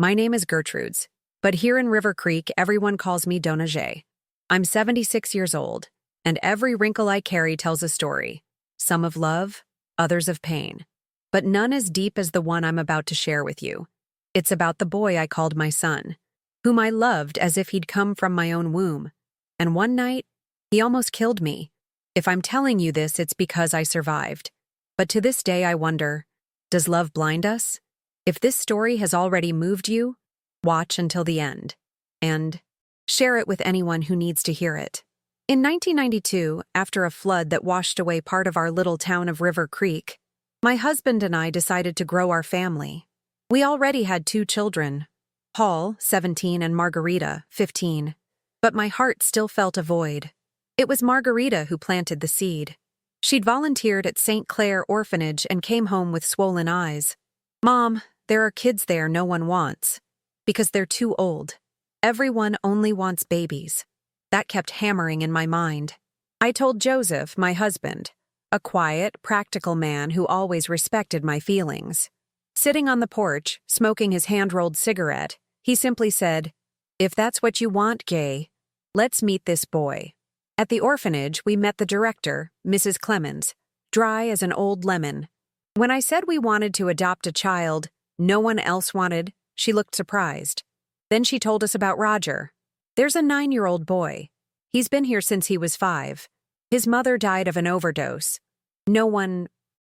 My name is Gertrudes, but here in River Creek, everyone calls me Donna J. I'm 76 years old, and every wrinkle I carry tells a story, some of love, others of pain, but none as deep as the one I'm about to share with you. It's about the boy I called my son, whom I loved as if he'd come from my own womb. And one night, he almost killed me. If I'm telling you this, it's because I survived. But to this day, I wonder, does love blind us? If this story has already moved you, watch until the end. And share it with anyone who needs to hear it. In 1992, after a flood that washed away part of our little town of River Creek, my husband and I decided to grow our family. We already had 2 children, Paul, 17, and Margarita, 15. But my heart still felt a void. It was Margarita who planted the seed. She'd volunteered at St. Clair Orphanage and came home with swollen eyes. "Mom, there are kids there no one wants. Because they're too old. Everyone only wants babies." That kept hammering in my mind. I told Joseph, my husband, a quiet, practical man who always respected my feelings. Sitting on the porch, smoking his hand-rolled cigarette, he simply said, "If that's what you want, Gay, let's meet this boy." At the orphanage, we met the director, Mrs. Clemens, dry as an old lemon. When I said we wanted to adopt a child no one else wanted, she looked surprised. Then she told us about Roger. "There's a 9-year-old boy. He's been here since he was 5. His mother died of an overdose. No one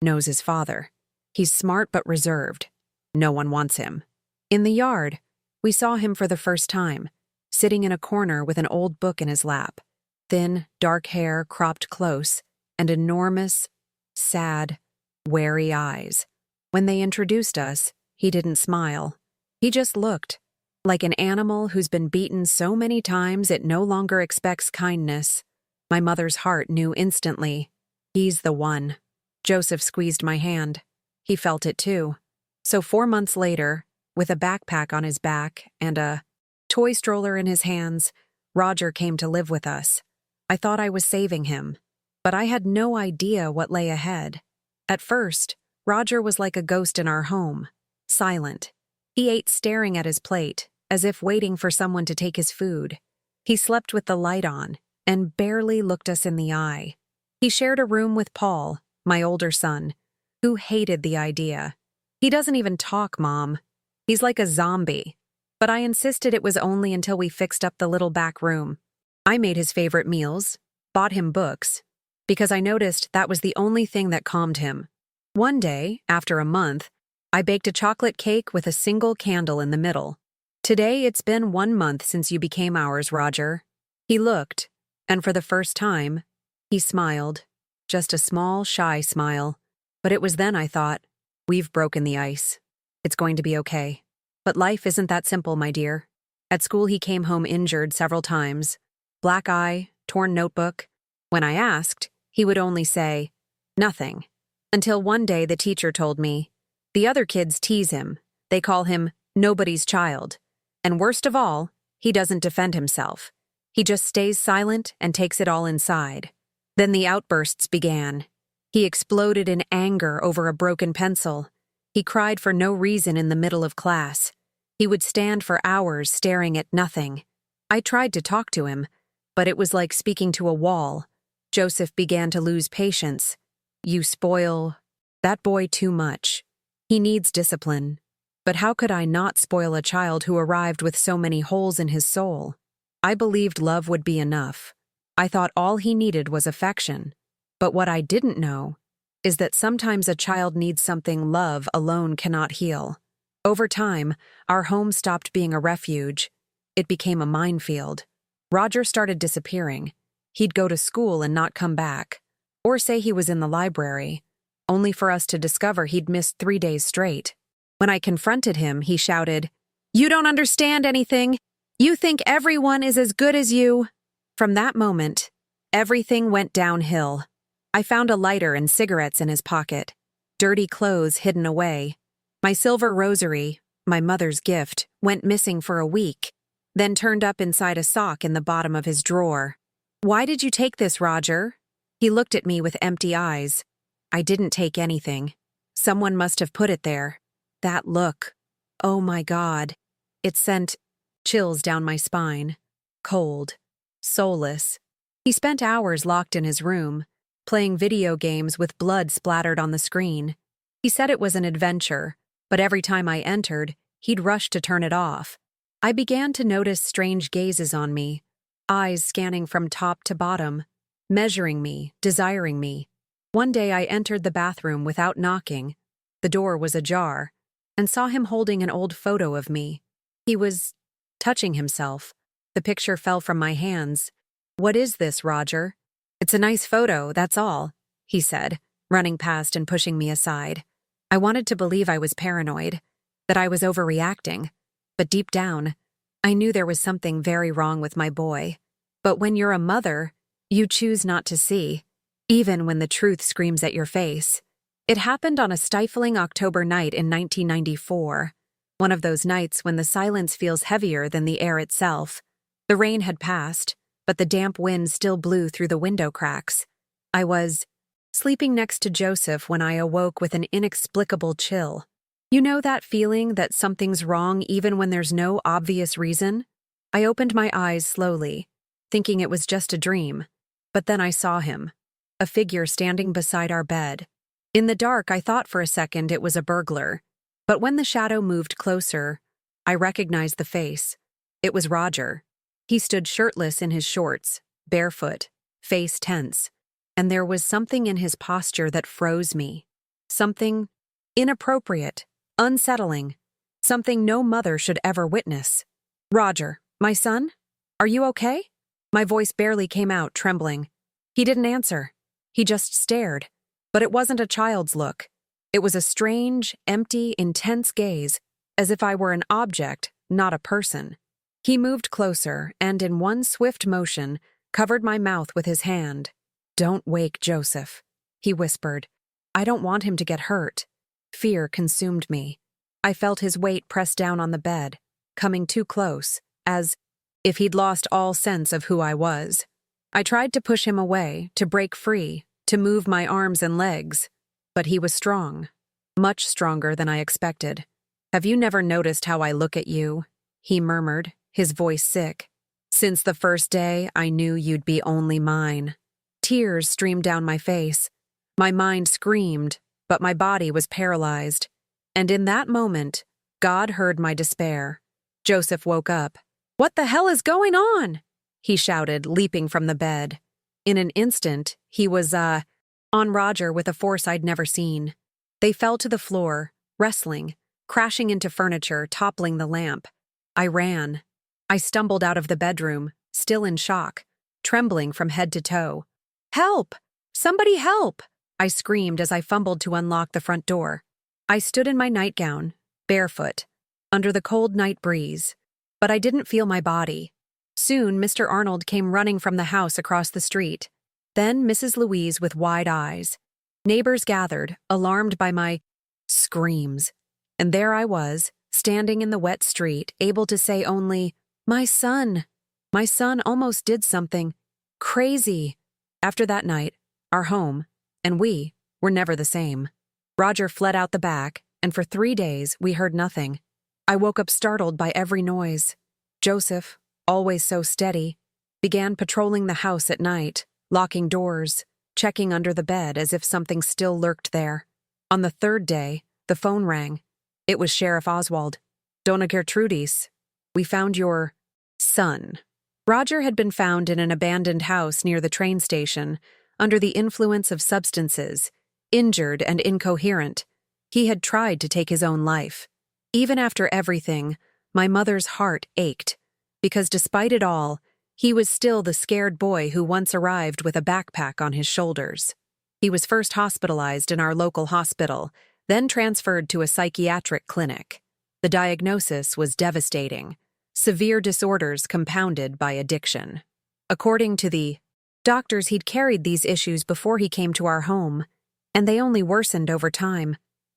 knows his father. He's smart but reserved. No one wants him." In the yard, we saw him for the first time, sitting in a corner with an old book in his lap. Thin, dark hair cropped close, and enormous, sad, wary eyes. When they introduced us, he didn't smile. He just looked, like an animal who's been beaten so many times it no longer expects kindness. My mother's heart knew instantly. He's the one. Joseph squeezed my hand. He felt it too. So 4 months later, with a backpack on his back and a toy stroller in his hands, Roger came to live with us. I thought I was saving him, but I had no idea what lay ahead. At first, Roger was like a ghost in our home, silent. He ate staring at his plate, as if waiting for someone to take his food. He slept with the light on and barely looked us in the eye. He shared a room with Paul, my older son, who hated the idea. "He doesn't even talk, Mom. He's like a zombie." But I insisted it was only until we fixed up the little back room. I made his favorite meals, bought him books, because I noticed that was the only thing that calmed him. One day, after a month, I baked a chocolate cake with a single candle in the middle. "Today it's been 1 month since you became ours, Roger." He looked, and for the first time, he smiled. Just a small, shy smile. But it was then I thought, we've broken the ice. It's going to be okay. But life isn't that simple, my dear. At school he came home injured several times. Black eye, torn notebook. When I asked, he would only say, "Nothing." Until one day the teacher told me, "The other kids tease him. They call him nobody's child. And worst of all, he doesn't defend himself. He just stays silent and takes it all inside." Then the outbursts began. He exploded in anger over a broken pencil. He cried for no reason in the middle of class. He would stand for hours staring at nothing. I tried to talk to him, but it was like speaking to a wall. Joseph began to lose patience. "You spoil that boy too much. He needs discipline." But how could I not spoil a child who arrived with so many holes in his soul? I believed love would be enough. I thought all he needed was affection. But what I didn't know is that sometimes a child needs something love alone cannot heal. Over time, our home stopped being a refuge. It became a minefield. Roger started disappearing. He'd go to school and not come back, or say he was in the library, only for us to discover he'd missed 3 days straight. When I confronted him, he shouted, "You don't understand anything. You think everyone is as good as you." From that moment, everything went downhill. I found a lighter and cigarettes in his pocket, dirty clothes hidden away. My silver rosary, my mother's gift, went missing for a week, then turned up inside a sock in the bottom of his drawer. "Why did you take this, Roger?" He looked at me with empty eyes. "I didn't take anything. Someone must have put it there." That look. Oh my God. it sent chills down my spine. Cold. Soulless. He spent hours locked in his room, playing video games with blood splattered on the screen. He said it was an adventure, but every time I entered, he'd rush to turn it off. I began to notice strange gazes on me, eyes scanning from top to bottom, measuring me, desiring me. One day I entered the bathroom without knocking. The door was ajar, and saw him holding an old photo of me. He was touching himself. The picture fell from my hands. "What is this, Roger?" "It's a nice photo, that's all," he said, running past and pushing me aside. I wanted to believe I was paranoid, that I was overreacting, but deep down, I knew there was something very wrong with my boy. But when you're a mother, you choose not to see, even when the truth screams at your face. It happened on a stifling October night in 1994, one of those nights when the silence feels heavier than the air itself. The rain had passed, but the damp wind still blew through the window cracks. I was sleeping next to Joseph when I awoke with an inexplicable chill. You know that feeling that something's wrong even when there's no obvious reason? I opened my eyes slowly, thinking it was just a dream, but then I saw him, a figure standing beside our bed. In the dark, I thought for a second it was a burglar, but when the shadow moved closer, I recognized the face. It was Roger. He stood shirtless in his shorts, barefoot, face tense, and there was something in his posture that froze me. Something inappropriate, unsettling, something no mother should ever witness. "Roger, my son? Are you okay?" My voice barely came out, trembling. He didn't answer. He just stared. But it wasn't a child's look. It was a strange, empty, intense gaze, as if I were an object, not a person. He moved closer and, in one swift motion, covered my mouth with his hand. "Don't wake Joseph," he whispered. "I don't want him to get hurt." Fear consumed me. I felt his weight press down on the bed, coming too close, as if he'd lost all sense of who I was. I tried to push him away, to break free, to move my arms and legs, but he was strong, much stronger than I expected. "Have you never noticed how I look at you?" he murmured, his voice sick. "Since the first day, I knew you'd be only mine." Tears streamed down my face. My mind screamed, but my body was paralyzed. And in that moment, God heard my despair. Joseph woke up. "What the hell is going on?" he shouted, leaping from the bed. In an instant, he was, on Roger with a force I'd never seen. They fell to the floor, wrestling, crashing into furniture, toppling the lamp. I ran. I stumbled out of the bedroom, still in shock, trembling from head to toe. "Help! Somebody help!" I screamed as I fumbled to unlock the front door. I stood in my nightgown, barefoot, under the cold night breeze, but I didn't feel my body. Soon, Mr. Arnold came running from the house across the street. Then Mrs. Louise with wide eyes. Neighbors gathered, alarmed by my screams. And there I was, standing in the wet street, able to say only, "My son! My son almost did something crazy." After that night, our home, and we, were never the same. Roger fled out the back, and for 3 days we heard nothing. I woke up startled by every noise. Joseph, always so steady, began patrolling the house at night, locking doors, checking under the bed as if something still lurked there. On the 3rd day, the phone rang. It was Sheriff Oswald. "Donna Gertrudis, we found your son." Roger had been found in an abandoned house near the train station, under the influence of substances, injured and incoherent. He had tried to take his own life. Even after everything, my mother's heart ached, because despite it all, he was still the scared boy who once arrived with a backpack on his shoulders. He was first hospitalized in our local hospital, then transferred to a psychiatric clinic. The diagnosis was devastating: severe disorders compounded by addiction. According to the doctors, he'd carried these issues before he came to our home, and they only worsened over time.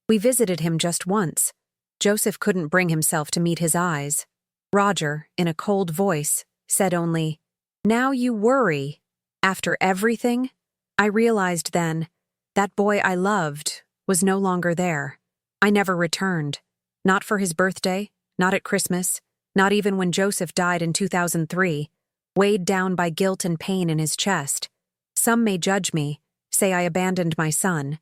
We visited him just once. Joseph couldn't bring himself to meet his eyes. Roger, in a cold voice, said only, "Now you worry." After everything, I realized then, that boy I loved was no longer there. I never returned. Not for his birthday, not at Christmas, Not even when Joseph died in 2003, weighed down by guilt and pain in his chest. Some may judge me, say I abandoned my son,